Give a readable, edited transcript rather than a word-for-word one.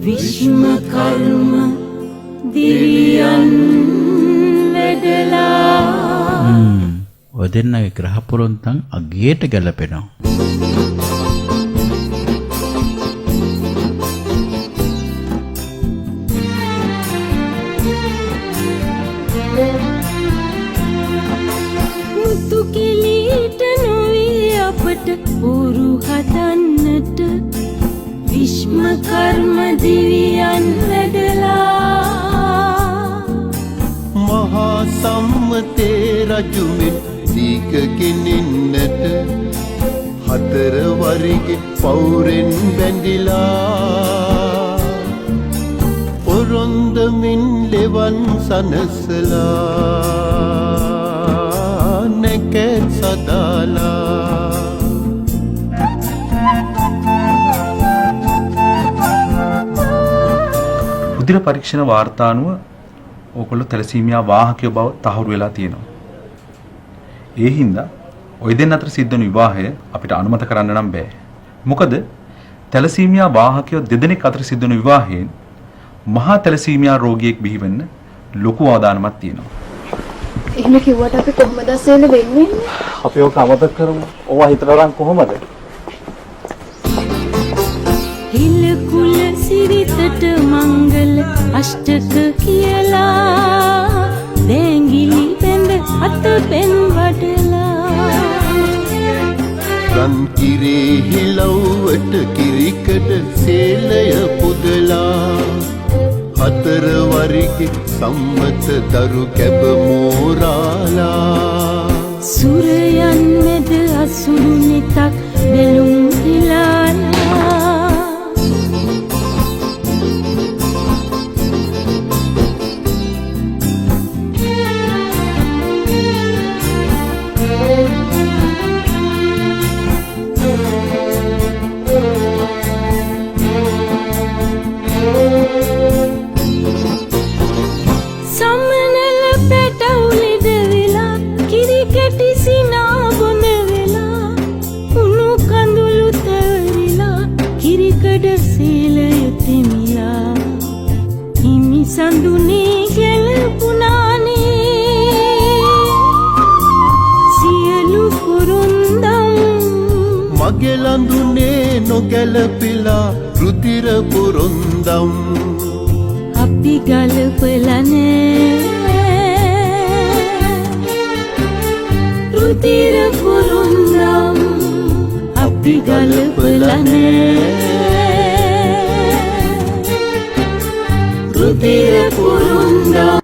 විශ්මකර්ම දිවියන් වැදලා ඔය දෙන්නගේ ග්‍රහ පොරොන්තන් අගේට ගැලපෙනවා. මුතු කෙලිට නොවේ අපට උරු හදන්නට විශ්මකර්ම දිවියන් වැදලා මහා සම්මතේ රජුමින් දීක ගෙනින්නට හතර වරිගේ පෞරෙන් බැඳිලා පොරොන්දමින් ලෙවන් සනසලා නැකත් සදාලා උදිර පරීක්ෂණ වාර්තානුව ඕගොල්ලෝ තැලසීමියා වාහකයෝ බව තහවුරු වෙලා තියෙනවා. ඒ හින්දා ওই දෙන්න අතර සිද්ධ වුණු විවාහය අපිට අනුමත කරන්න නම් බෑ. මොකද තැලසීමියා වාහකයෝ දෙදෙනෙක් අතර සිද්ධ වුණු විවාහයෙන් මහා තැලසීමියා රෝගියෙක් බිහි වෙන්න ලොකු අවදානමක් තියෙනවා. එහෙම කිව්වට අපි කොහොමද අසෙන්න වෙන්නේ? අපි ඔක අමතක කරමු. ඕවා හිතලා රන් කොහොමද? හිල කුල සිරිතට මංගල අෂ්ටක කියලා දෙංගිලි බඳ අත පෙන් වඩලා රන් කිරේ හිලව්වට කිරිකඩ සේලය පුදලා හතර වරිගේ සම්මත දරු කැබ මෝරාලා සුරයන් මැද අසුරු නිතක් බැලුම් හිලාලා සමනල පැටවුලෙද වෙලා කිරිකැටි සිනා බොන වෙලා උණු කඳුළු තැරිලා කිරිකඩ සීලය තෙමිලා හිමි සඳුනේ ගැලපුණානේ සියලු කුරුන්දම් මගේ ලඳුනේ නොගැලපිලා රුධිර පුරොන්දම් අපි ගලපලනේ රුධිර පුරුන්දම් අපි ගලපලනේ රුධිර පුරුන්දම්